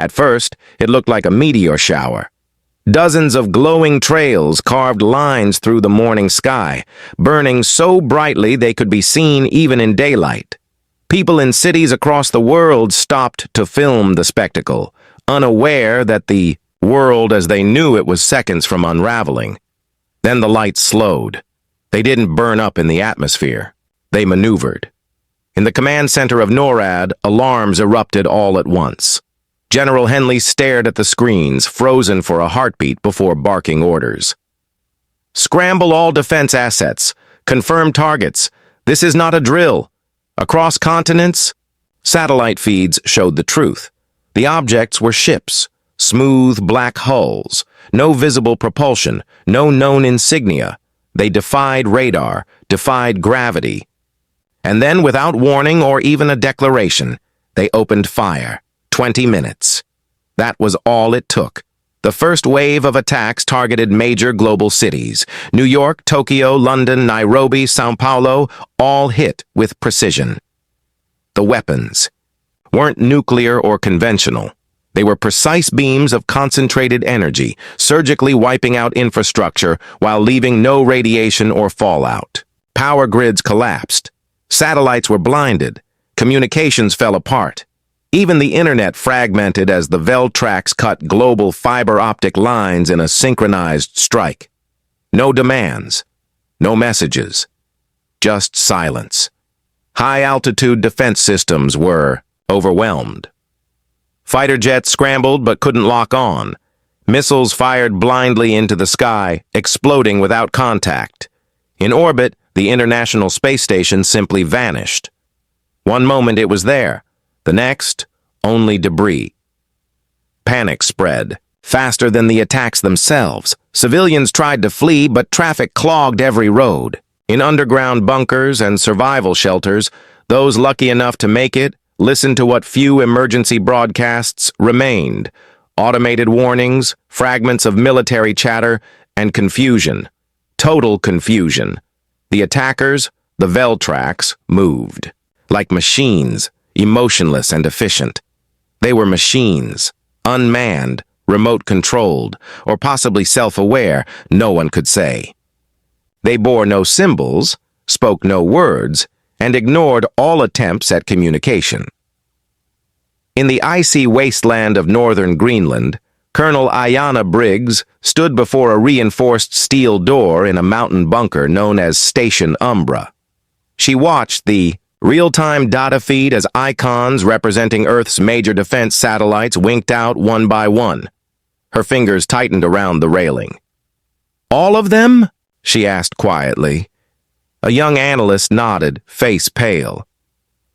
At first, it looked like a meteor shower. Dozens of glowing trails carved lines through the morning sky, burning so brightly they could be seen even in daylight. People in cities across the world stopped to film the spectacle, unaware that the world as they knew it was seconds from unraveling. Then the lights slowed. They didn't burn up in the atmosphere. They maneuvered. In the command center of NORAD, alarms erupted all at once. General Henley stared at the screens, frozen for a heartbeat before barking orders. Scramble all defense assets. Confirm targets. This is not a drill. Across continents, satellite feeds showed the truth. The objects were ships, smooth black hulls, no visible propulsion, no known insignia. They defied radar, defied gravity. And then, without warning or even a declaration, they opened fire. 20 minutes. That was all it took. The first wave of attacks targeted major global cities. New York, Tokyo, London, Nairobi, Sao Paulo, all hit with precision. The weapons weren't nuclear or conventional. They were precise beams of concentrated energy, surgically wiping out infrastructure while leaving no radiation or fallout. Power grids collapsed. Satellites were blinded. Communications fell apart. Even the internet fragmented as the Veltrax cut global fiber optic lines in a synchronized strike. No demands, no messages, just silence. High-altitude defense systems were overwhelmed. Fighter jets scrambled but couldn't lock on. Missiles fired blindly into the sky, exploding without contact. In orbit, the International Space Station simply vanished. One moment it was there. The next, only debris. Panic spread, faster than the attacks themselves. Civilians tried to flee, but traffic clogged every road. In underground bunkers and survival shelters, those lucky enough to make it listened to what few emergency broadcasts remained. Automated warnings, fragments of military chatter, and confusion. Total confusion. The attackers, the Veltrax, moved. Like machines, emotionless and efficient. They were machines, unmanned, remote-controlled, or possibly self-aware, no one could say. They bore no symbols, spoke no words, and ignored all attempts at communication. In the icy wasteland of northern Greenland, Colonel Ayanna Briggs stood before a reinforced steel door in a mountain bunker known as Station Umbra. She watched the real-time data feed as icons representing Earth's major defense satellites winked out one by one. Her fingers tightened around the railing. "All of them?" she asked quietly. A young analyst nodded, face pale.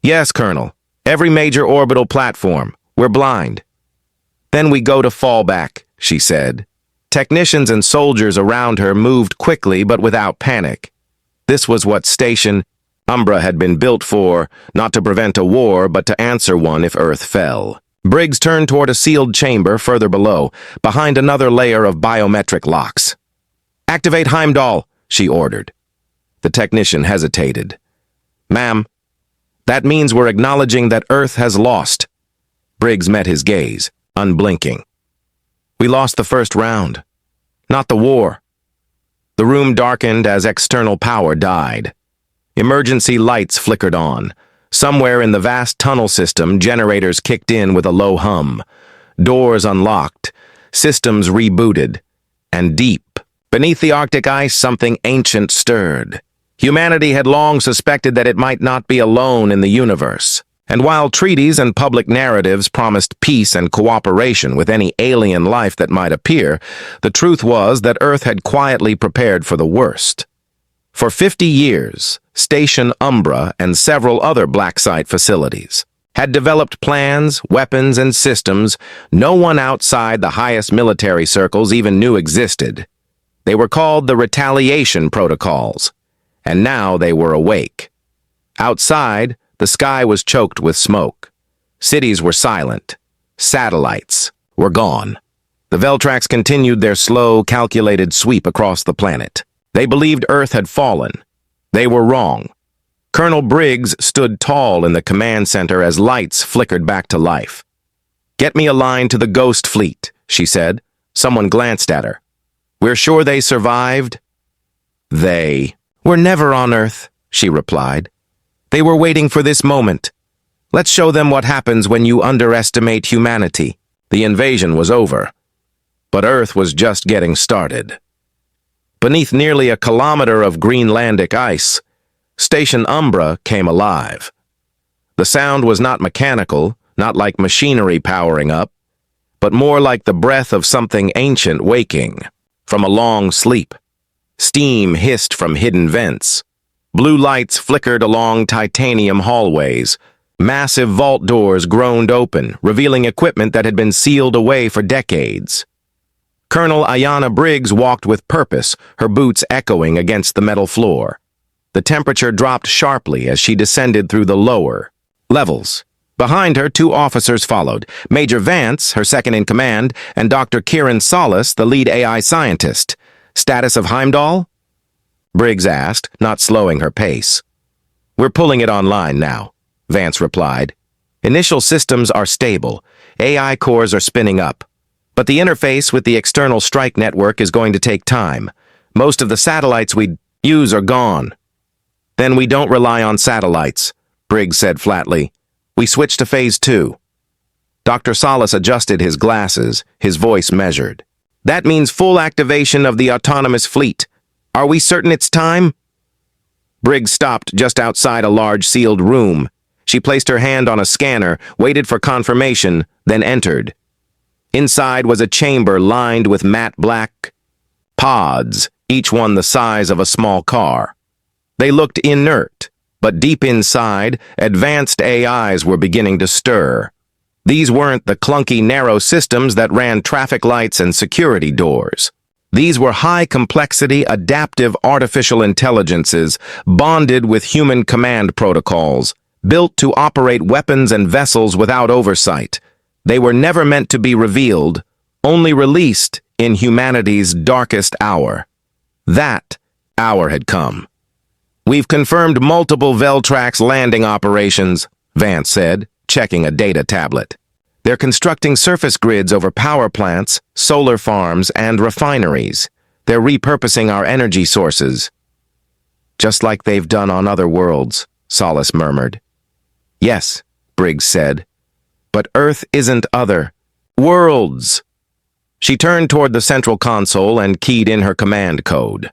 "Yes, Colonel. Every major orbital platform. We're blind." "Then we go to fallback," she said. Technicians and soldiers around her moved quickly but without panic. This was what Station Umbra had been built for, not to prevent a war, but to answer one if Earth fell. Briggs turned toward a sealed chamber further below, behind another layer of biometric locks. "Activate Heimdall," she ordered. The technician hesitated. "Ma'am, that means we're acknowledging that Earth has lost." Briggs met his gaze, unblinking. "We lost the first round, not the war." The room darkened as external power died. Emergency lights flickered on. Somewhere in the vast tunnel system, generators kicked in with a low hum. Doors unlocked, systems rebooted, and deep, beneath the Arctic ice, something ancient stirred. Humanity had long suspected that it might not be alone in the universe. And while treaties and public narratives promised peace and cooperation with any alien life that might appear, the truth was that Earth had quietly prepared for the worst. For 50 years, Station Umbra and several other black site facilities had developed plans, weapons, and systems no one outside the highest military circles even knew existed. They were called the Retaliation Protocols, and now they were awake. Outside, the sky was choked with smoke. Cities were silent. Satellites were gone. The Veltrax continued their slow, calculated sweep across the planet. They believed Earth had fallen. They were wrong. Colonel Briggs stood tall in the command center as lights flickered back to life. "Get me a line to the Ghost Fleet," she said. Someone glanced at her. "We're sure they survived?" "They were never on Earth," she replied. "They were waiting for this moment. Let's show them what happens when you underestimate humanity." The invasion was over, but Earth was just getting started. Beneath nearly a kilometer of Greenlandic ice, Station Umbra came alive. The sound was not mechanical, not like machinery powering up, but more like the breath of something ancient waking from a long sleep. Steam hissed from hidden vents. Blue lights flickered along titanium hallways. Massive vault doors groaned open, revealing equipment that had been sealed away for decades. Colonel Ayanna Briggs walked with purpose, her boots echoing against the metal floor. The temperature dropped sharply as she descended through the lower levels. Behind her, 2 officers followed, Major Vance, her second-in-command, and Dr. Kieran Solis, the lead AI scientist. "Status of Heimdall?" Briggs asked, not slowing her pace. "We're pulling it online now," Vance replied. "Initial systems are stable. AI cores are spinning up. But the interface with the external strike network is going to take time. Most of the satellites we use are gone." "Then we don't rely on satellites," Briggs said flatly. "We switch to Phase 2. Dr. Solis adjusted his glasses, his voice measured. "That means full activation of the autonomous fleet. Are we certain it's time?" Briggs stopped just outside a large sealed room. She placed her hand on a scanner, waited for confirmation, then entered. Inside was a chamber lined with matte black pods, each one the size of a small car. They looked inert, but deep inside, advanced AIs were beginning to stir. These weren't the clunky, narrow systems that ran traffic lights and security doors. These were high-complexity, adaptive artificial intelligences bonded with human command protocols, built to operate weapons and vessels without oversight. They were never meant to be revealed, only released in humanity's darkest hour. That hour had come. "We've confirmed multiple Veltrax landing operations," Vance said, checking a data tablet. "They're constructing surface grids over power plants, solar farms, and refineries. They're repurposing our energy sources." "Just like they've done on other worlds," Solis murmured. "Yes," Briggs said. "But Earth isn't other. Worlds." She turned toward the central console and keyed in her command code.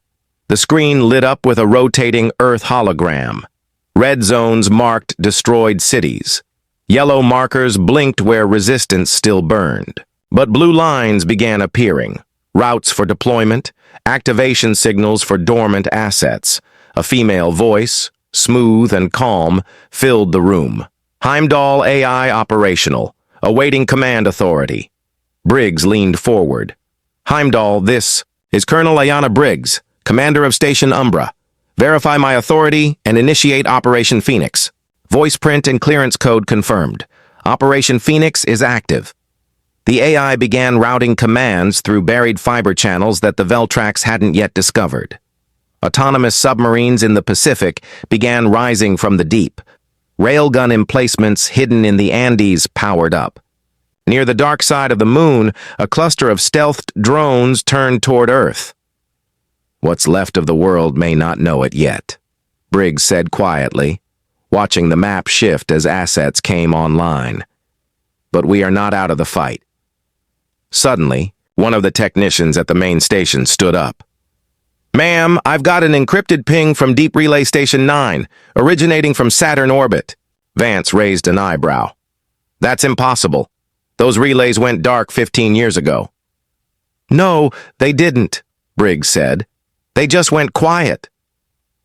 The screen lit up with a rotating Earth hologram. Red zones marked destroyed cities. Yellow markers blinked where resistance still burned. But blue lines began appearing. Routes for deployment, activation signals for dormant assets. A female voice, smooth and calm, filled the room. "Heimdall AI operational. Awaiting command authority." Briggs leaned forward. "Heimdall, this is Colonel Ayanna Briggs, Commander of Station Umbra. Verify my authority and initiate Operation Phoenix." Voice print and clearance code confirmed. Operation Phoenix is active. The AI began routing commands through buried fiber channels that the Veltrax hadn't yet discovered. Autonomous submarines in the Pacific began rising from the deep. Railgun emplacements hidden in the Andes powered up. Near the dark side of the moon, a cluster of stealthed drones turned toward Earth. "What's left of the world may not know it yet," Briggs said quietly, watching the map shift as assets came online. "But we are not out of the fight." Suddenly, one of the technicians at the main station stood up. "Ma'am, I've got an encrypted ping from Deep Relay Station 9, originating from Saturn orbit." Vance raised an eyebrow. "That's impossible. Those relays went dark 15 years ago." "No, they didn't," Briggs said. "They just went quiet."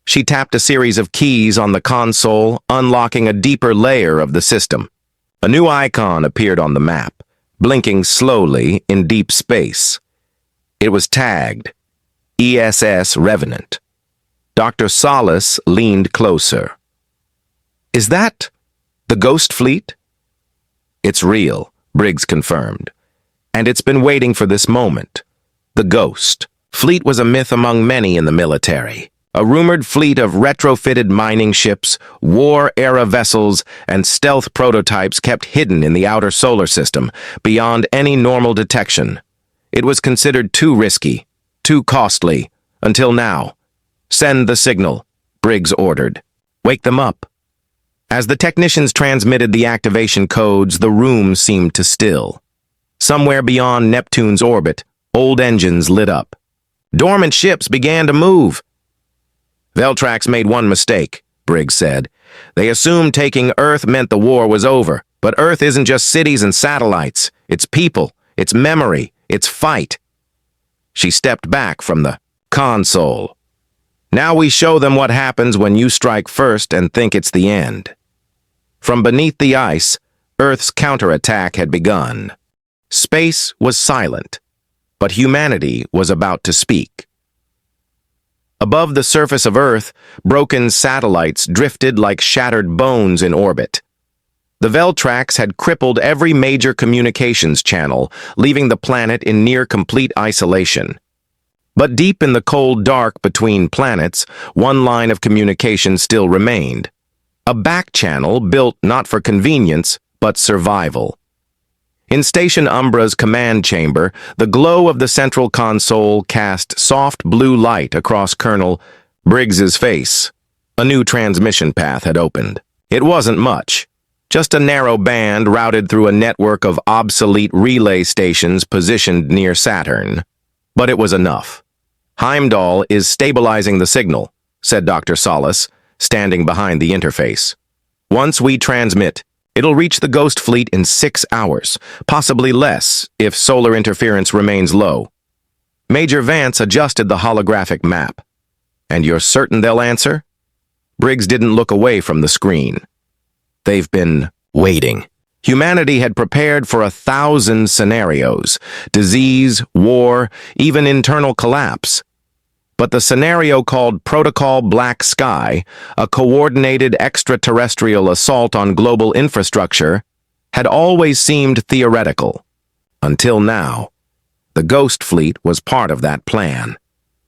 She tapped a series of keys on the console, unlocking a deeper layer of the system. A new icon appeared on the map, blinking slowly in deep space. It was tagged ESS Revenant. Dr. Solis leaned closer. "Is that the Ghost Fleet?" "It's real," Briggs confirmed. "And it's been waiting for this moment. The Ghost Fleet was a myth among many in the military. A rumored fleet of retrofitted mining ships, war-era vessels, and stealth prototypes kept hidden in the outer solar system, beyond any normal detection. It was considered too risky, too costly, until now. "Send the signal," Briggs ordered. "Wake them up." As the technicians transmitted the activation codes, the room seemed to still. Somewhere beyond Neptune's orbit, old engines lit up. Dormant ships began to move. "Veltrax made one mistake," Briggs said. "They assumed taking Earth meant the war was over, but Earth isn't just cities and satellites. It's people, it's memory, it's fight." She stepped back from the console. "Now we show them what happens when you strike first and think it's the end." From beneath the ice, Earth's counterattack had begun. Space was silent, but humanity was about to speak. Above the surface of Earth, broken satellites drifted like shattered bones in orbit. The Veltrax had crippled every major communications channel, leaving the planet in near-complete isolation. But deep in the cold dark between planets, one line of communication still remained. A back channel built not for convenience, but survival. In Station Umbra's command chamber, the glow of the central console cast soft blue light across Colonel Briggs's face. A new transmission path had opened. It wasn't much. Just a narrow band routed through a network of obsolete relay stations positioned near Saturn. But it was enough. "Heimdall is stabilizing the signal," said Dr. Solace, standing behind the interface. "Once we transmit, it'll reach the Ghost Fleet in 6 hours, possibly less if solar interference remains low." Major Vance adjusted the holographic map. "And you're certain they'll answer?" Briggs didn't look away from the screen. "They've been waiting." Humanity had prepared for 1,000 scenarios: disease, war, even internal collapse. But the scenario called Protocol Black Sky, a coordinated extraterrestrial assault on global infrastructure, had always seemed theoretical. Until now, the Ghost Fleet was part of that plan.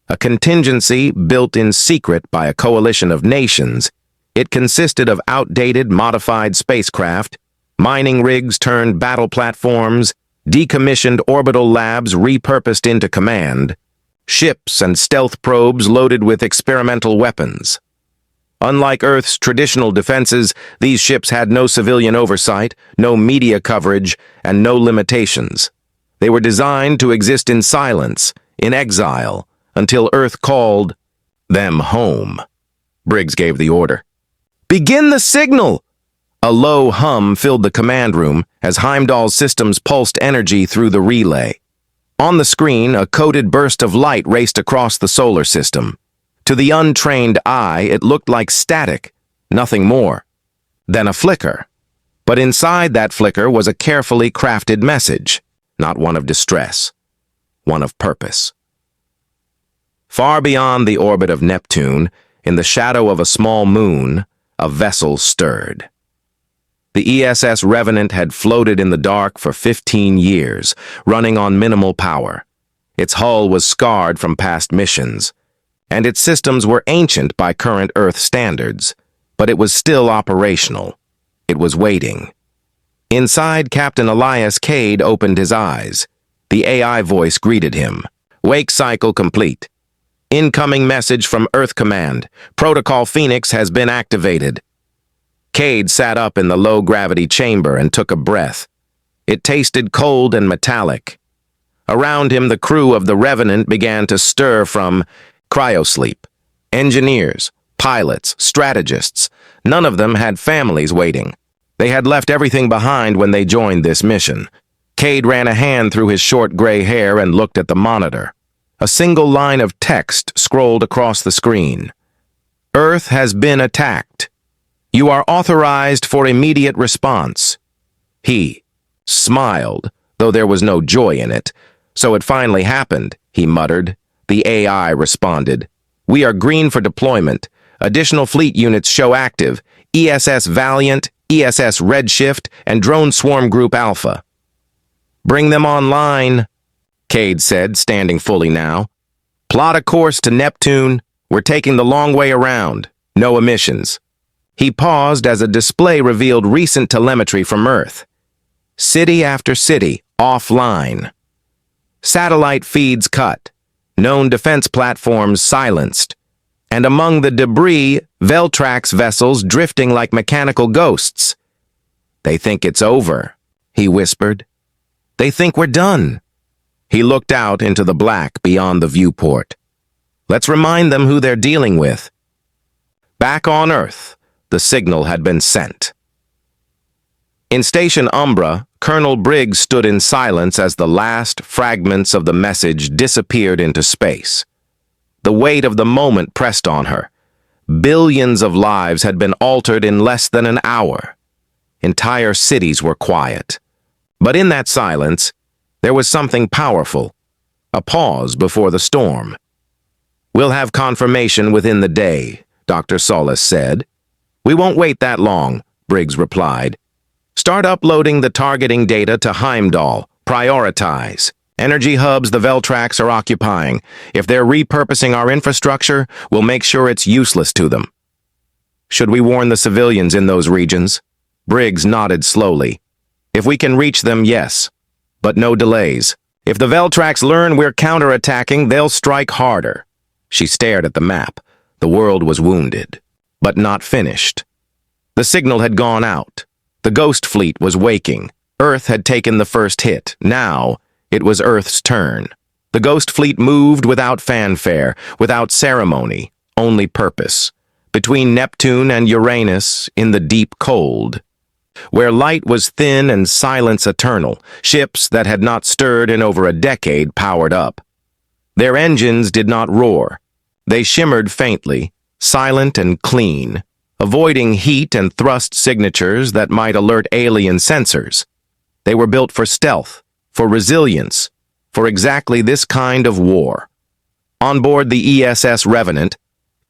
A contingency built in secret by a coalition of nations. It consisted of outdated, modified spacecraft, mining rigs turned battle platforms, decommissioned orbital labs repurposed into command, ships and stealth probes loaded with experimental weapons. Unlike Earth's traditional defenses, these ships had no civilian oversight, no media coverage, and no limitations. They were designed to exist in silence, in exile, until Earth called them home. Briggs gave the order. "Begin the signal!" A low hum filled the command room as Heimdall's systems pulsed energy through the relay. On the screen, a coded burst of light raced across the solar system. To the untrained eye, it looked like static, nothing more. Then a flicker. But inside that flicker was a carefully crafted message, not one of distress, one of purpose. Far beyond the orbit of Neptune, in the shadow of a small moon, a vessel stirred. The ESS Revenant had floated in the dark for 15 years, running on minimal power. Its hull was scarred from past missions, and its systems were ancient by current Earth standards, but it was still operational. It was waiting. Inside, Captain Elias Cade opened his eyes. The AI voice greeted him. "Wake cycle complete. Incoming message from Earth Command. Protocol Phoenix has been activated." Cade sat up in the low-gravity chamber and took a breath. It tasted cold and metallic. Around him, the crew of the Revenant began to stir from cryosleep. Engineers, pilots, strategists, none of them had families waiting. They had left everything behind when they joined this mission. Cade ran a hand through his short gray hair and looked at the monitor. A single line of text scrolled across the screen. "Earth has been attacked. You are authorized for immediate response." He smiled, though there was no joy in it. "So it finally happened," he muttered. The AI responded. "We are green for deployment. Additional fleet units show active. ESS Valiant, ESS Redshift, and Drone Swarm Group Alpha." "Bring them online," Cade said, standing fully now. "Plot a course to Neptune." We're taking the long way around. No emissions. He paused as a display revealed recent telemetry from Earth. City after city, offline. Satellite feeds cut. Known defense platforms silenced. And among the debris, Veltrax vessels drifting like mechanical ghosts. They think it's over, he whispered. They think we're done. He looked out into the black beyond the viewport. Let's remind them who they're dealing with. Back on Earth, the signal had been sent. In Station Umbra, Colonel Briggs stood in silence as the last fragments of the message disappeared into space. The weight of the moment pressed on her. Billions of lives had been altered in less than an hour. Entire cities were quiet. But in that silence, there was something powerful. A pause before the storm. We'll have confirmation within the day, Dr. Solis said. We won't wait that long, Briggs replied. Start uploading the targeting data to Heimdall. Prioritize. Energy hubs the Veltrax are occupying. If they're repurposing our infrastructure, we'll make sure it's useless to them. Should we warn the civilians in those regions? Briggs nodded slowly. If we can reach them, yes. But no delays. If the Veltrax learn we're counterattacking, they'll strike harder. She stared at the map. The world was wounded, but not finished. The signal had gone out. The Ghost Fleet was waking. Earth had taken the first hit. Now, it was Earth's turn. The Ghost Fleet moved without fanfare, without ceremony, only purpose. Between Neptune and Uranus, in the deep cold. Where light was thin and silence eternal, ships that had not stirred in over a decade powered up. Their engines did not roar. They shimmered faintly, silent and clean, avoiding heat and thrust signatures that might alert alien sensors. They were built for stealth, for resilience, for exactly this kind of war. On board the ESS Revenant,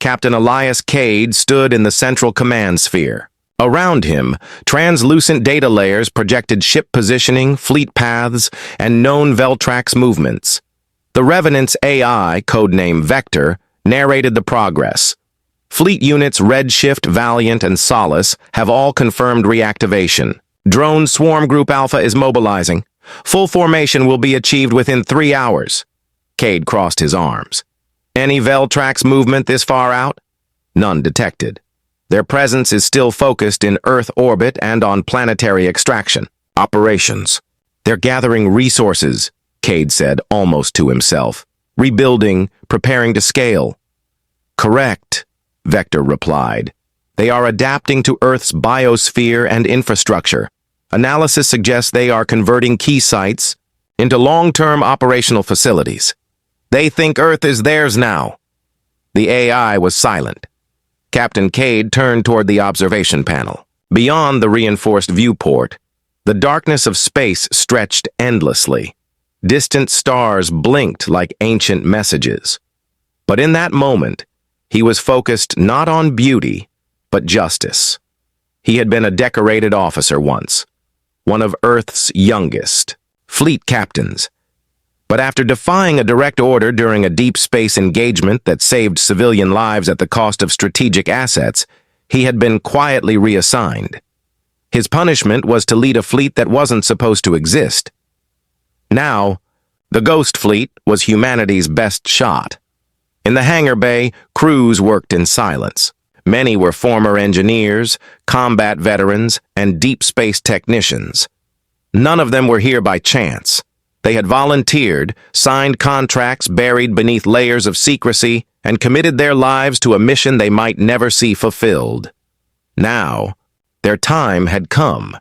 Captain Elias Cade stood in the central command sphere. Around him, translucent data layers projected ship positioning, fleet paths, and known Veltrax movements. The Revenant's AI, codename Vector, narrated the progress. Fleet units Redshift, Valiant, and Solace have all confirmed reactivation. Drone Swarm Group Alpha is mobilizing. Full formation will be achieved within 3 hours. Cade crossed his arms. Any Veltrax movement this far out? None detected. Their presence is still focused in Earth orbit and on planetary extraction. Operations. They're gathering resources, Cade said almost to himself. Rebuilding, preparing to scale. Correct, Vector replied. They are adapting to Earth's biosphere and infrastructure. Analysis suggests they are converting key sites into long-term operational facilities. They think Earth is theirs now. The AI was silent. Captain Cade turned toward the observation panel. Beyond the reinforced viewport, the darkness of space stretched endlessly. Distant stars blinked like ancient messages. But in that moment, he was focused not on beauty, but justice. He had been a decorated officer once, one of Earth's youngest, fleet captains. But after defying a direct order during a deep space engagement that saved civilian lives at the cost of strategic assets, he had been quietly reassigned. His punishment was to lead a fleet that wasn't supposed to exist. Now, the Ghost Fleet was humanity's best shot. In the hangar bay, crews worked in silence. Many were former engineers, combat veterans, and deep space technicians. None of them were here by chance. They had volunteered, signed contracts buried beneath layers of secrecy, and committed their lives to a mission they might never see fulfilled. Now, their time had come.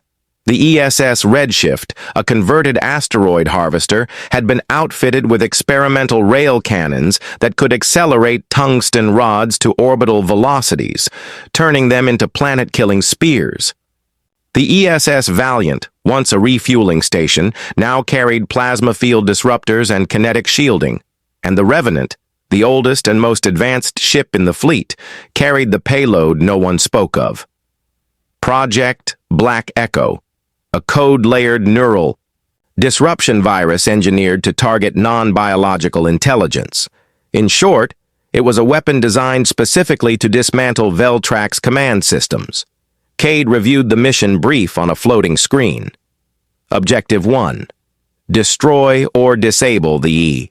The ESS Redshift, a converted asteroid harvester, had been outfitted with experimental rail cannons that could accelerate tungsten rods to orbital velocities, turning them into planet-killing spears. The ESS Valiant, once a refueling station, now carried plasma field disruptors and kinetic shielding, and the Revenant, the oldest and most advanced ship in the fleet, carried the payload no one spoke of. Project Black Echo, a code-layered neural disruption virus engineered to target non-biological intelligence. In short, It was a weapon designed specifically to dismantle Veltrax's command systems. Cade reviewed the mission brief on a floating screen. Objective 1. Destroy or disable the E.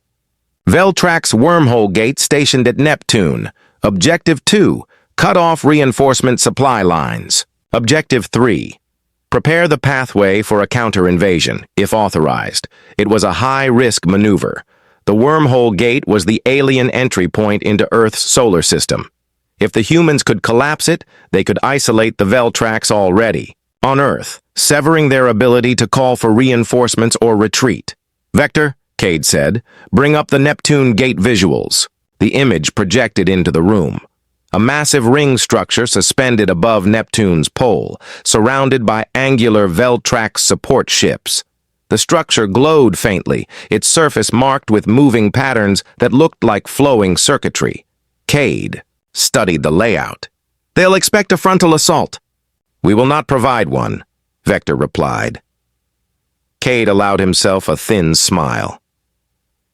Veltrax wormhole gate stationed at Neptune. Objective 2. Cut off reinforcement supply lines. Objective 3. Prepare the pathway for a counter-invasion, if authorized. It was a high-risk maneuver. The wormhole gate was the alien entry point into Earth's solar system. If the humans could collapse it, they could isolate the Veltrax already, on Earth, severing their ability to call for reinforcements or retreat. Vector, Cade said, bring up the Neptune gate visuals. The image projected into the room. A massive ring structure suspended above Neptune's pole, surrounded by angular Veltrax support ships. The structure glowed faintly, its surface marked with moving patterns that looked like flowing circuitry. Cade studied the layout. They'll expect a frontal assault. We will not provide one, Vector replied. Cade allowed himself a thin smile.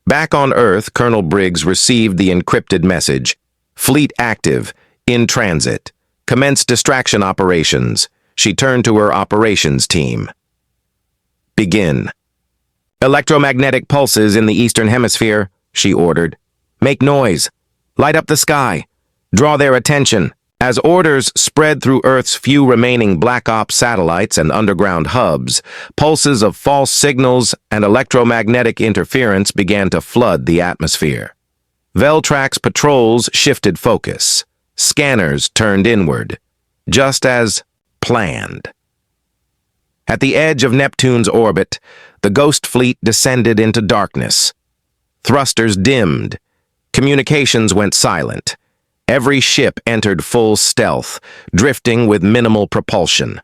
Back on Earth, Colonel Briggs received the encrypted message. Fleet active, in transit. Commence distraction operations. She turned to her operations team. Begin. Electromagnetic pulses in the Eastern Hemisphere, she ordered. Make noise. Light up the sky. Draw their attention. As orders spread through Earth's few remaining Black Ops satellites and underground hubs, pulses of false signals and electromagnetic interference began to flood the atmosphere. Veltrax patrols shifted focus. Scanners turned inward, just as planned. At the edge of Neptune's orbit, the Ghost Fleet descended into darkness. Thrusters dimmed. Communications went silent. Every ship entered full stealth, drifting with minimal propulsion.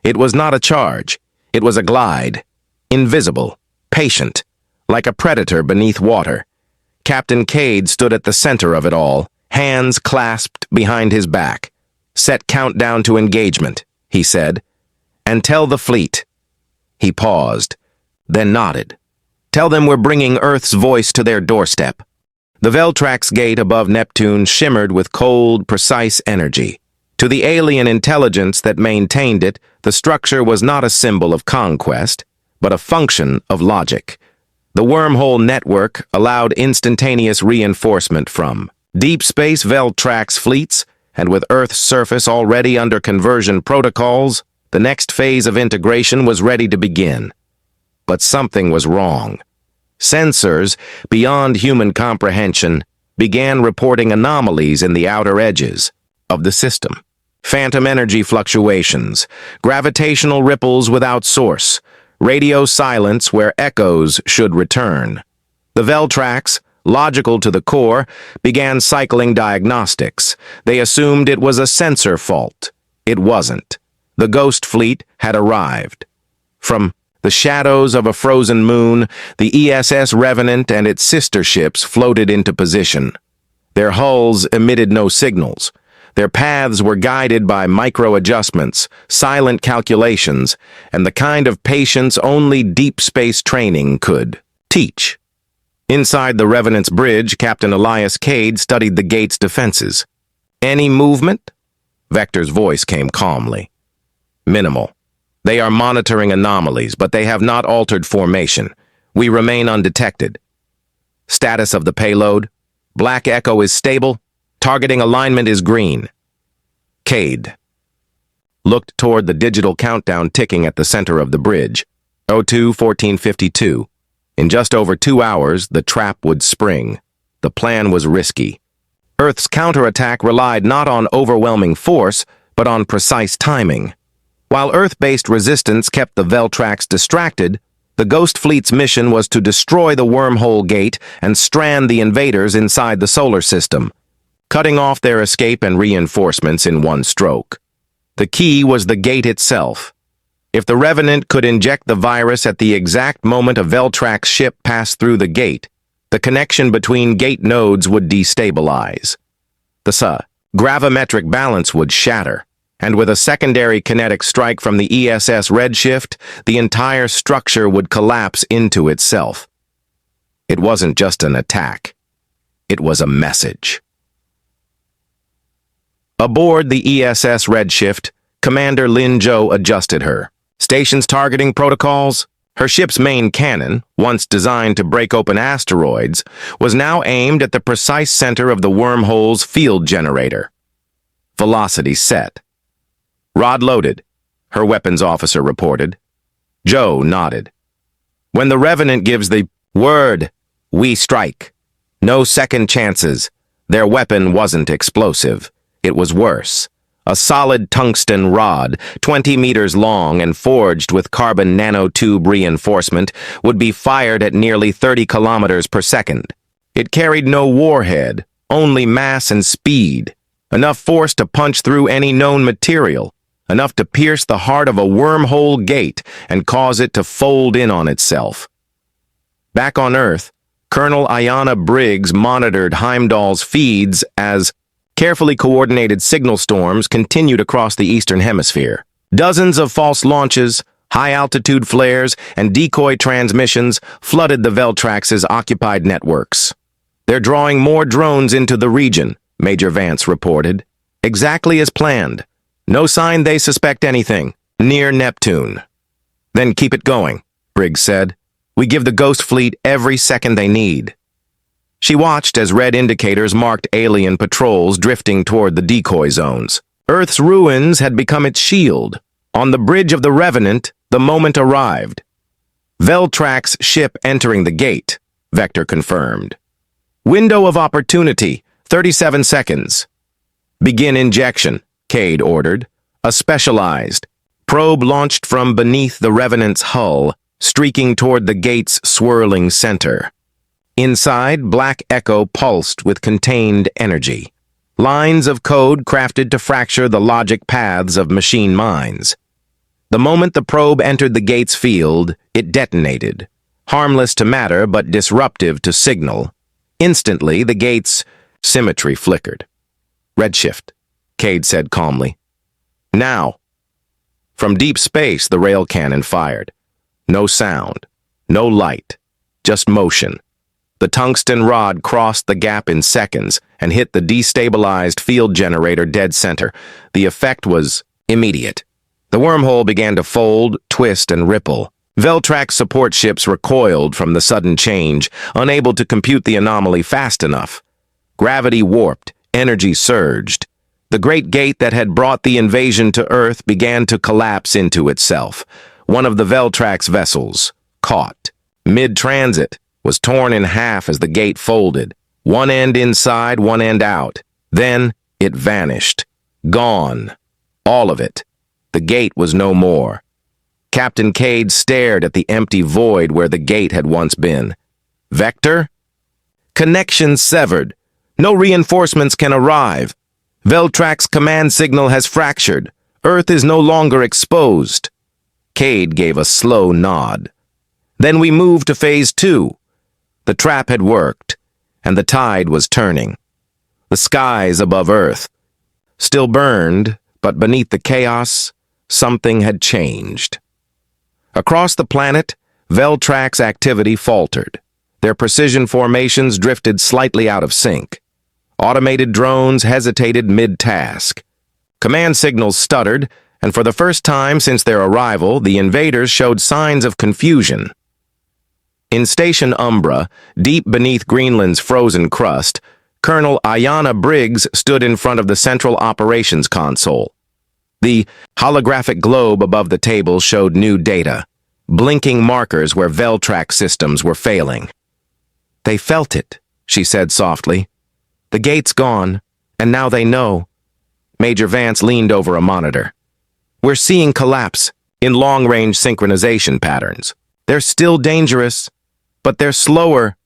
It was not a charge. It was a glide. Invisible, patient, like a predator beneath water. Captain Cade stood at the center of it all, hands clasped behind his back. Set countdown to engagement, he said. And tell the fleet. He paused, then nodded. Tell them we're bringing Earth's voice to their doorstep. The Veltrax gate above Neptune shimmered with cold, precise energy. To the alien intelligence that maintained it, the structure was not a symbol of conquest, but a function of logic. The wormhole network allowed instantaneous reinforcement from deep space Veltrax fleets, and with Earth's surface already under conversion protocols, the next phase of integration was ready to begin. But something was wrong. Sensors, beyond human comprehension, began reporting anomalies in the outer edges of the system. Phantom energy fluctuations, gravitational ripples without source, radio silence where echoes should return. The Veltrax, logical to the core, began cycling diagnostics. They assumed it was a sensor fault. It wasn't. The Ghost Fleet had arrived. From the shadows of a frozen moon, the ESS Revenant and its sister ships floated into position. Their hulls emitted no signals. Their paths were guided by micro-adjustments, silent calculations, and the kind of patience only deep space training could teach. Inside the Revenant's bridge, Captain Elias Cade studied the gate's defenses. Any movement? Vector's voice came calmly. Minimal. They are monitoring anomalies, but they have not altered formation. We remain undetected. Status of the payload? Black Echo is stable. Targeting alignment is green. Cade looked toward the digital countdown ticking at the center of the bridge. 02-1452. In just over 2 hours, the trap would spring. The plan was risky. Earth's counterattack relied not on overwhelming force, but on precise timing. While Earth-based resistance kept the Veltrax distracted, the Ghost Fleet's mission was to destroy the wormhole gate and strand the invaders inside the solar system, cutting off their escape and reinforcements in one stroke. The key was the gate itself. If the Revenant could inject the virus at the exact moment a Veltrax ship passed through the gate, the connection between gate nodes would destabilize. The gravimetric balance would shatter. And with a secondary kinetic strike from the ESS redshift, the entire structure would collapse into itself. It wasn't just an attack. It was a message. Aboard the ESS Redshift, Commander Lin Zhou adjusted her. Station's targeting protocols? Her ship's main cannon, once designed to break open asteroids, was now aimed at the precise center of the wormhole's field generator. Velocity set. Rod loaded, her weapons officer reported. Joe nodded. When the Revenant gives the word, we strike. No second chances. Their weapon wasn't explosive. It was worse. A solid tungsten rod, 20 meters long and forged with carbon nanotube reinforcement, would be fired at nearly 30 kilometers per second. It carried no warhead, only mass and speed, enough force to punch through any known material, enough to pierce the heart of a wormhole gate and cause it to fold in on itself. Back on Earth, Colonel Ayanna Briggs monitored Heimdall's feeds as carefully coordinated signal storms continued across the Eastern Hemisphere. Dozens of false launches, high-altitude flares, and decoy transmissions flooded the Veltrax's occupied networks. They're drawing more drones into the region, Major Vance reported. Exactly as planned. No sign they suspect anything. Near Neptune. Then keep it going, Briggs said. We give the Ghost Fleet every second they need. She watched as red indicators marked alien patrols drifting toward the decoy zones. Earth's ruins had become its shield. On the bridge of the Revenant, the moment arrived. Veltrax's ship entering the gate, Vector confirmed. Window of opportunity, 37 seconds. Begin injection, Cade ordered. A specialized probe launched from beneath the Revenant's hull, streaking toward the gate's swirling center. Inside, Black Echo pulsed with contained energy. Lines of code crafted to fracture the logic paths of machine minds. The moment the probe entered the gate's field, it detonated. Harmless to matter, but disruptive to signal. Instantly, the gate's symmetry flickered. Redshift, Cade said calmly. Now. From deep space, the rail cannon fired. No sound, no light, just motion. The tungsten rod crossed the gap in seconds and hit the destabilized field generator dead center. The effect was immediate. The wormhole began to fold, twist, and ripple. Veltrax support ships recoiled from the sudden change, unable to compute the anomaly fast enough. Gravity warped, energy surged. The great gate that had brought the invasion to Earth began to collapse into itself. One of the Veltrax vessels, caught mid-transit, was torn in half as the gate folded, one end inside, one end out. Then it vanished. Gone. All of it. The gate was no more. Captain Cade stared at the empty void where the gate had once been. Vector? Connection severed. No reinforcements can arrive. Veltrax's command signal has fractured. Earth is no longer exposed. Cade gave a slow nod. Then we moved to Phase 2. The trap had worked, and the tide was turning. The skies above Earth still burned, but beneath the chaos, something had changed. Across the planet, Veltrax's activity faltered. Their precision formations drifted slightly out of sync. Automated drones hesitated mid-task. Command signals stuttered, and for the first time since their arrival, the invaders showed signs of confusion. In Station Umbra, deep beneath Greenland's frozen crust, Colonel Ayanna Briggs stood in front of the Central Operations Console. The holographic globe above the table showed new data, blinking markers where Veltrax systems were failing. They felt it, she said softly. The gate's gone, and now they know. Major Vance leaned over a monitor. We're seeing collapse in long-range synchronization patterns. They're still dangerous, but they're slower,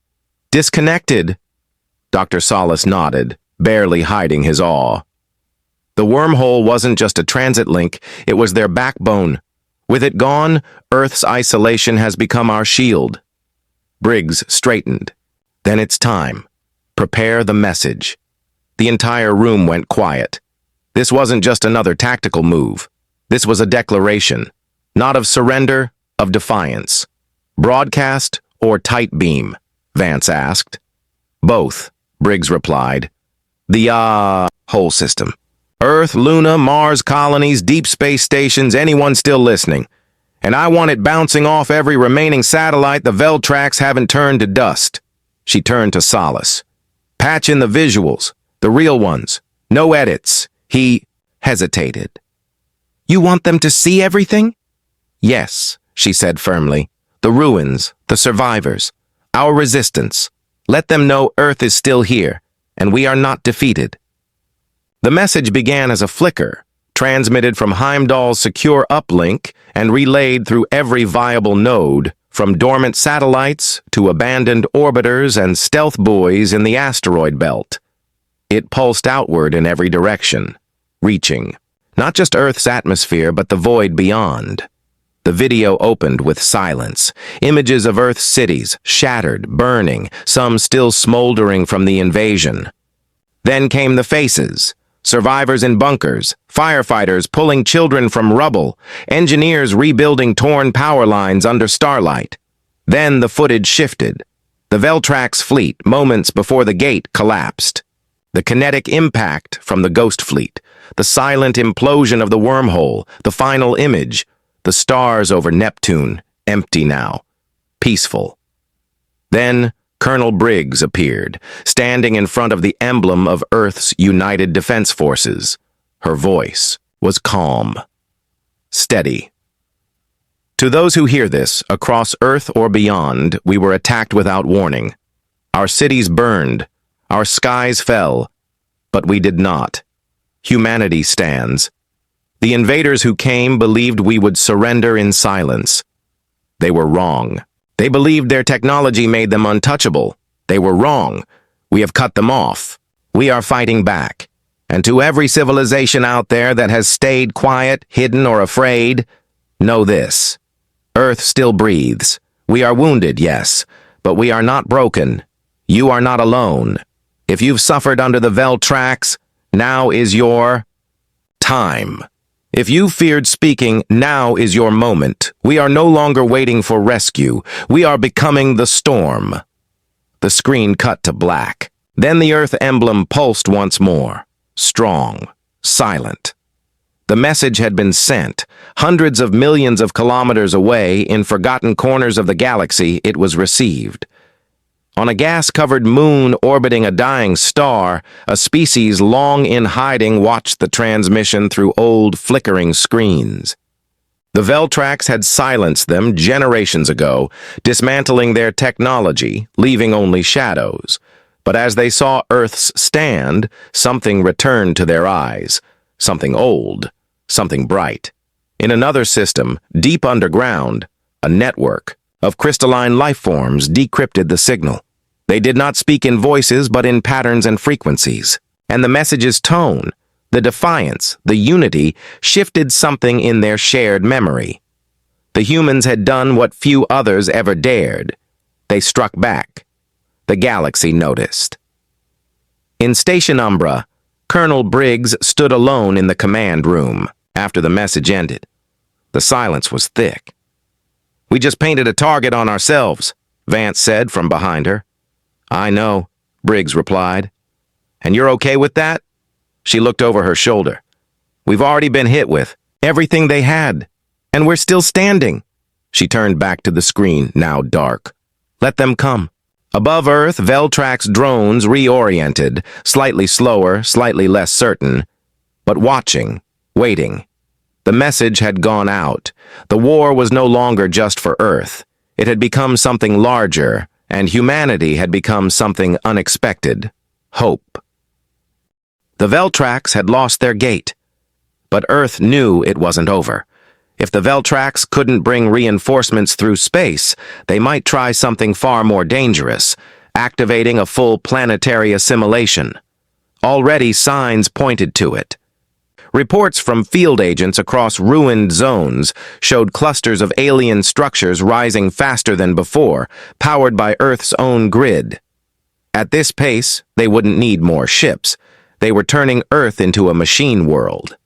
disconnected. Dr. Solace nodded, barely hiding his awe. The wormhole wasn't just a transit link, it was their backbone. With it gone, Earth's isolation has become our shield. Briggs straightened. Then it's time. Prepare the message. The entire room went quiet. This wasn't just another tactical move. This was a declaration, not of surrender, of defiance. Broadcast or tight beam? Vance asked. Both, Briggs replied. The whole system. Earth, Luna, Mars colonies, deep space stations, anyone still listening. And I want it bouncing off every remaining satellite the Veltrax haven't turned to dust. She turned to Solace. Patch in the visuals, the real ones. No edits. He hesitated. You want them to see everything? Yes, she said firmly. The ruins, the survivors, our resistance. Let them know Earth is still here, and we are not defeated. The message began as a flicker, transmitted from Heimdall's secure uplink and relayed through every viable node, from dormant satellites to abandoned orbiters and stealth buoys in the asteroid belt. It pulsed outward in every direction, reaching not just Earth's atmosphere but the void beyond. The video opened with silence, images of Earth's cities, shattered, burning, some still smoldering from the invasion. Then came the faces. Survivors in bunkers, firefighters pulling children from rubble, engineers rebuilding torn power lines under starlight. Then the footage shifted. The Veltrax fleet, moments before the gate, collapsed. The kinetic impact from the ghost fleet, the silent implosion of the wormhole, the final image, the stars over Neptune, empty now, peaceful. Then Colonel Briggs appeared, standing in front of the emblem of Earth's United Defense Forces. Her voice was calm, steady. To those who hear this, across Earth or beyond, we were attacked without warning. Our cities burned, our skies fell, but we did not. Humanity stands. The invaders who came believed we would surrender in silence. They were wrong. They believed their technology made them untouchable. They were wrong. We have cut them off. We are fighting back. And to every civilization out there that has stayed quiet, hidden, or afraid, know this. Earth still breathes. We are wounded, yes, but we are not broken. You are not alone. If you've suffered under the Veltrax, now is your time. If you feared speaking, now is your moment. We are no longer waiting for rescue. We are becoming the storm. The screen cut to black. Then the Earth emblem pulsed once more. Strong. Silent. The message had been sent. Hundreds of millions of kilometers away, in forgotten corners of the galaxy, it was received. On a gas-covered moon orbiting a dying star, a species long in hiding watched the transmission through old, flickering screens. The Veltrax had silenced them generations ago, dismantling their technology, leaving only shadows. But as they saw Earth's stand, something returned to their eyes. Something old, something bright. In another system, deep underground, a network of crystalline life forms decrypted the signal. They did not speak in voices, but in patterns and frequencies. And the message's tone, the defiance, the unity, shifted something in their shared memory. The humans had done what few others ever dared. They struck back. The galaxy noticed. In Station Umbra, Colonel Briggs stood alone in the command room after the message ended. The silence was thick. "We just painted a target on ourselves," Vance said from behind her. "I know," Briggs replied. "And you're okay with that?" She looked over her shoulder. "We've already been hit with everything they had, and we're still standing." She turned back to the screen, now dark. "Let them come." Above Earth, Veltrax drones reoriented, slightly slower, slightly less certain, but watching, waiting. The message had gone out. The war was no longer just for Earth. It had become something larger, and humanity had become something unexpected. Hope. The Veltrax had lost their gate, but Earth knew it wasn't over. If the Veltrax couldn't bring reinforcements through space, they might try something far more dangerous, activating a full planetary assimilation. Already signs pointed to it. Reports from field agents across ruined zones showed clusters of alien structures rising faster than before, powered by Earth's own grid. At this pace, they wouldn't need more ships. They were turning Earth into a machine world.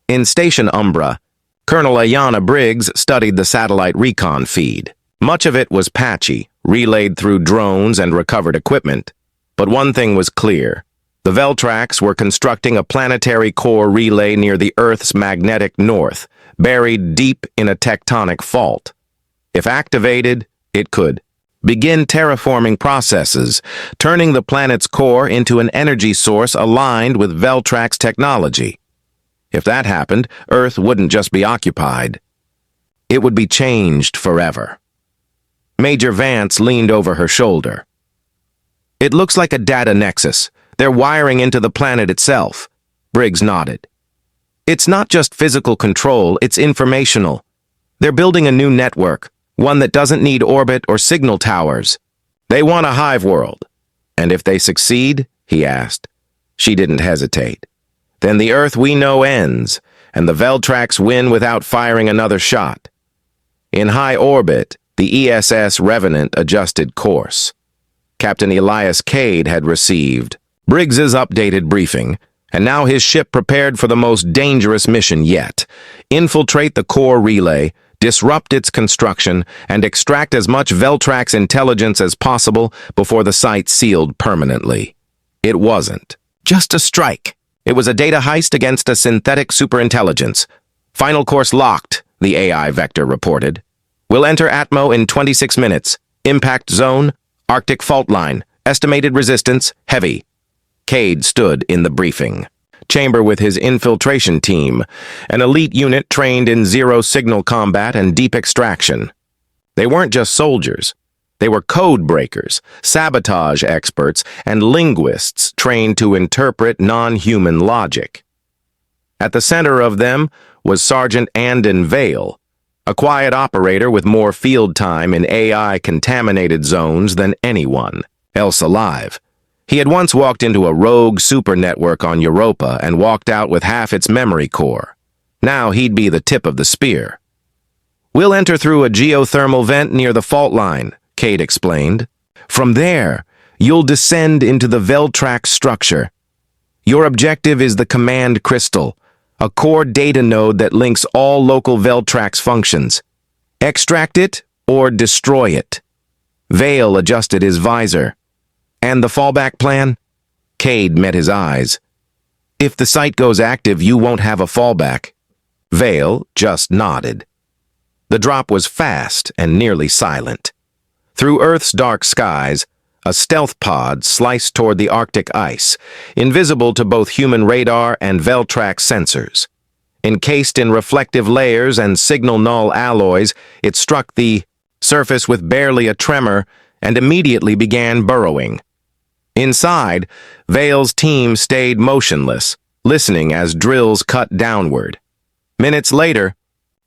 In Station Umbra, Colonel Ayanna Briggs studied the satellite recon feed. Much of it was patchy, relayed through drones and recovered equipment. But one thing was clear. The Veltrax were constructing a planetary core relay near the Earth's magnetic north, buried deep in a tectonic fault. If activated, it could begin terraforming processes, turning the planet's core into an energy source aligned with Veltrax technology. If that happened, Earth wouldn't just be occupied. It would be changed forever. Major Vance leaned over her shoulder. It looks like a data nexus. They're wiring into the planet itself. Briggs nodded. It's not just physical control, it's informational. They're building a new network, one that doesn't need orbit or signal towers. They want a hive world. And if they succeed, he asked. She didn't hesitate. Then the Earth we know ends, and the Veltrax win without firing another shot. In high orbit, the ESS Revenant adjusted course. Captain Elias Cade had received Briggs's updated briefing, and now his ship prepared for the most dangerous mission yet: infiltrate the core relay, disrupt its construction, and extract as much Veltrax intelligence as possible before the site sealed permanently. It wasn't just a strike. It was a data heist against a synthetic superintelligence. Final course locked, the AI vector reported. We'll enter Atmo in 26 minutes. Impact zone, Arctic fault line. Estimated resistance, heavy. Cade stood in the briefing chamber with his infiltration team, an elite unit trained in zero-signal combat and deep extraction. They weren't just soldiers. They were code breakers, sabotage experts, and linguists trained to interpret non-human logic. At the center of them was Sergeant Andon Vale, a quiet operator with more field time in AI-contaminated zones than anyone else alive. He had once walked into a rogue super network on Europa and walked out with half its memory core. Now he'd be the tip of the spear. We'll enter through a geothermal vent near the fault line, Cade explained. From there, you'll descend into the Veltrax structure. Your objective is the command crystal, a core data node that links all local Veltrax functions. Extract it or destroy it. Vale adjusted his visor. And the fallback plan? Cade met his eyes. If the site goes active, you won't have a fallback. Vale just nodded. The drop was fast and nearly silent. Through Earth's dark skies, a stealth pod sliced toward the Arctic ice, invisible to both human radar and Veltrax sensors. Encased in reflective layers and signal null alloys, it struck the surface with barely a tremor and immediately began burrowing. Inside, Vale's team stayed motionless, listening as drills cut downward. Minutes later,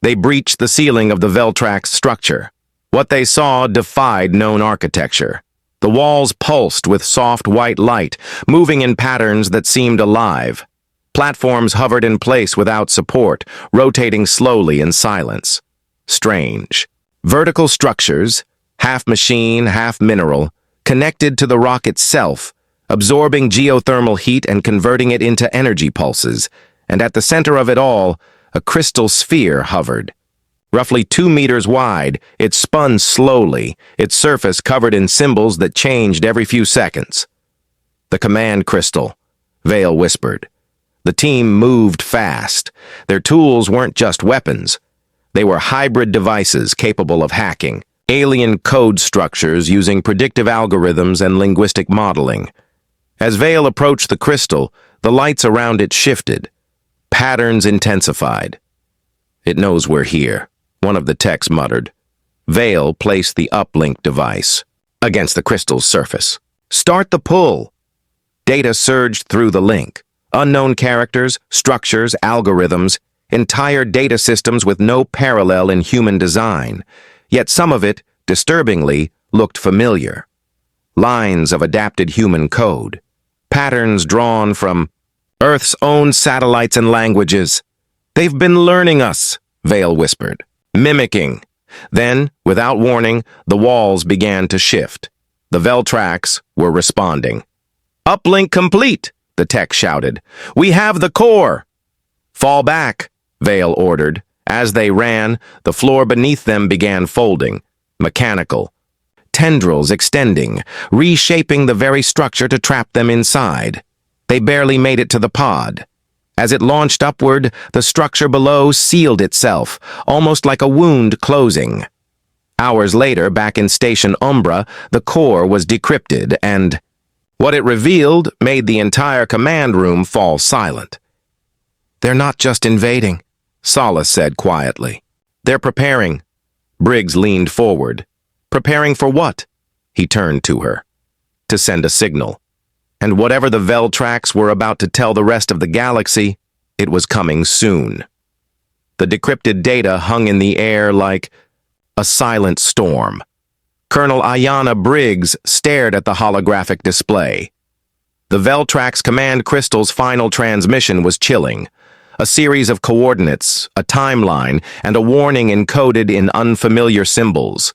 they breached the ceiling of the Veltrax structure. What they saw defied known architecture. The walls pulsed with soft white light, moving in patterns that seemed alive. Platforms hovered in place without support, rotating slowly in silence. Strange. Vertical structures, half machine, half mineral, connected to the rock itself, absorbing geothermal heat and converting it into energy pulses, and at the center of it all, a crystal sphere hovered. Roughly 2 meters wide, it spun slowly, its surface covered in symbols that changed every few seconds. The command crystal, Vale whispered. The team moved fast. Their tools weren't just weapons. They were hybrid devices capable of hacking, alien code structures using predictive algorithms and linguistic modeling. As Vale approached the crystal, the lights around it shifted. Patterns intensified. It knows we're here, one of the techs muttered. Vale placed the uplink device against the crystal's surface. Start the pull. Data surged through the link. Unknown characters, structures, algorithms, entire data systems with no parallel in human design. Yet some of it, disturbingly, looked familiar. Lines of adapted human code. Patterns drawn from Earth's own satellites and languages. They've been learning us, Vale whispered. Mimicking. Then, without warning, the walls began to shift. The Veltrax were responding. Uplink complete, the tech shouted. We have the core. Fall back, Vale ordered. As they ran, the floor beneath them began folding, mechanical. Tendrils extending, reshaping the very structure to trap them inside. They barely made it to the pod. As it launched upward, the structure below sealed itself, almost like a wound closing. Hours later, back in Station Umbra, the core was decrypted, and what it revealed made the entire command room fall silent. "They're not just invading," Solace said quietly. "They're preparing." Briggs leaned forward. "Preparing for what?" He turned to her. "To send a signal. And whatever the Veltrax were about to tell the rest of the galaxy, it was coming soon." The decrypted data hung in the air like a silent storm. Colonel Ayanna Briggs stared at the holographic display. The Veltrax command crystal's final transmission was chilling. A series of coordinates, a timeline, and a warning encoded in unfamiliar symbols.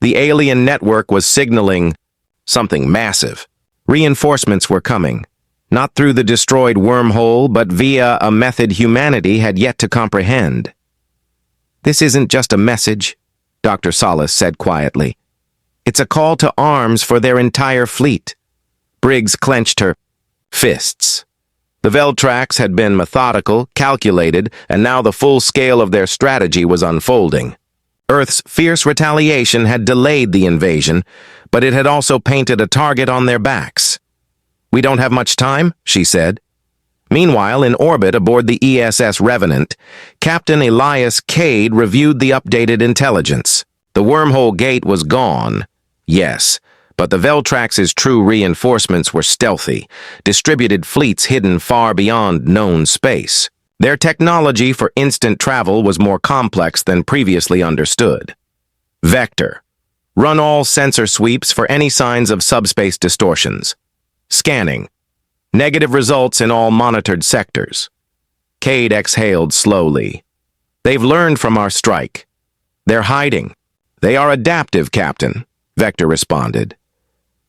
The alien network was signaling something massive. Reinforcements were coming, not through the destroyed wormhole, but via a method humanity had yet to comprehend. "This isn't just a message," Dr. Solace said quietly. "It's a call to arms for their entire fleet." Briggs clenched her fists. The Veltrax had been methodical, calculated, and now the full scale of their strategy was unfolding. Earth's fierce retaliation had delayed the invasion, but it had also painted a target on their backs. "We don't have much time," she said. Meanwhile, in orbit aboard the ESS Revenant, Captain Elias Cade reviewed the updated intelligence. The wormhole gate was gone, yes, but the Veltrax's true reinforcements were stealthy, distributed fleets hidden far beyond known space. Their technology for instant travel was more complex than previously understood. Vector. Run all sensor sweeps for any signs of subspace distortions. Scanning. Negative results in all monitored sectors. Cade exhaled slowly. "They've learned from our strike. They're hiding." "They are adaptive, Captain," Vector responded.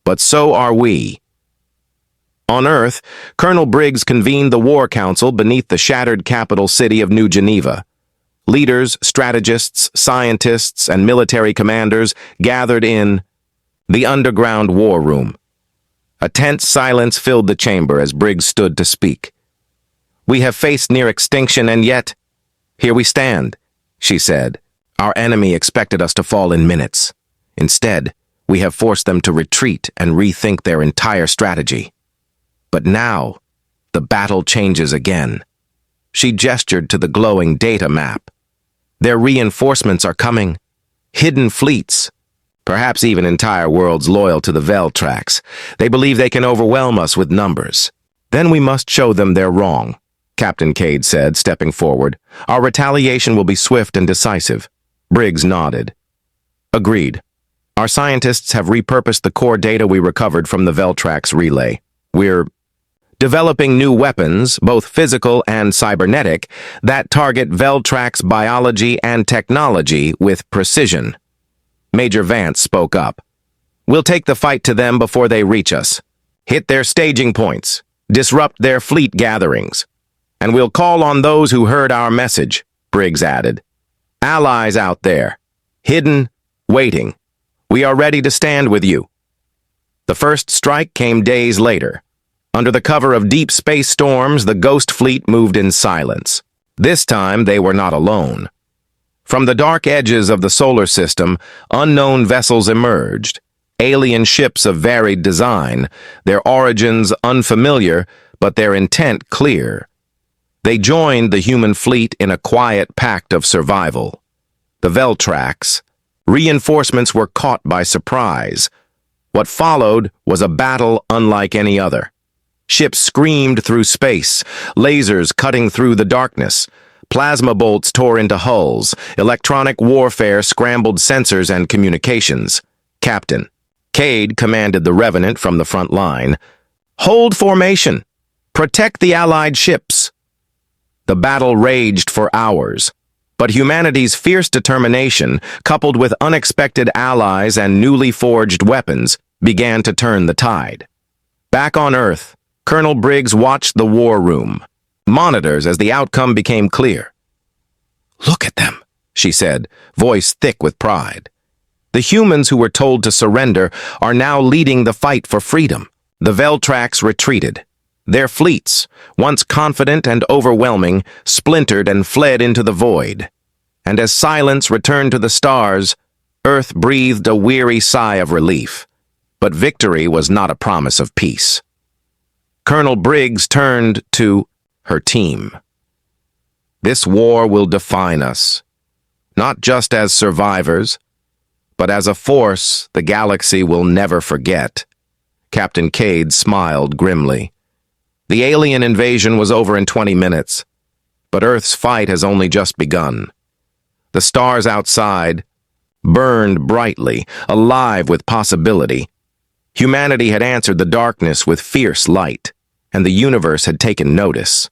"But so are we." On Earth, Colonel Briggs convened the War Council beneath the shattered capital city of New Geneva. Leaders, strategists, scientists, and military commanders gathered in the underground war room. A tense silence filled the chamber as Briggs stood to speak. "We have faced near extinction, and yet, here we stand," she said. "Our enemy expected us to fall in minutes. Instead, we have forced them to retreat and rethink their entire strategy. But now, the battle changes again." She gestured to the glowing data map. "Their reinforcements are coming. Hidden fleets. Perhaps even entire worlds loyal to the Veltrax. They believe they can overwhelm us with numbers. Then we must show them they're wrong," Captain Cade said, stepping forward. "Our retaliation will be swift and decisive." Briggs nodded. "Agreed. Our scientists have repurposed the core data we recovered from the Veltrax relay. We're developing new weapons, both physical and cybernetic, that target Veltrax biology and technology with precision." Major Vance spoke up. "We'll take the fight to them before they reach us. Hit their staging points. Disrupt their fleet gatherings. And we'll call on those who heard our message," Briggs added. "Allies out there. Hidden, waiting. We are ready to stand with you." The first strike came days later. Under the cover of deep space storms, the Ghost Fleet moved in silence. This time, they were not alone. From the dark edges of the solar system, unknown vessels emerged, alien ships of varied design, their origins unfamiliar, but their intent clear. They joined the human fleet in a quiet pact of survival. The Veltrax. Reinforcements were caught by surprise. What followed was a battle unlike any other. Ships screamed through space, lasers cutting through the darkness. Plasma bolts tore into hulls. Electronic warfare scrambled sensors and communications. Captain Cade commanded the Revenant from the front line. "Hold formation. Protect the Allied ships." The battle raged for hours. But humanity's fierce determination, coupled with unexpected allies and newly forged weapons, began to turn the tide. Back on Earth, Colonel Briggs watched the war room. Monitors as the outcome became clear. "Look at them," she said, voice thick with pride. "The humans who were told to surrender are now leading the fight for freedom." The Veltrax retreated. Their fleets, once confident and overwhelming, splintered and fled into the void. And as silence returned to the stars, Earth breathed a weary sigh of relief. But victory was not a promise of peace. Colonel Briggs turned to her team. This war will define us, not just as survivors, but as a force the galaxy will never forget. Captain Cade smiled grimly. The alien invasion was over in 20 minutes, but Earth's fight has only just begun. The stars outside burned brightly, alive with possibility. Humanity had answered the darkness with fierce light, and the universe had taken notice.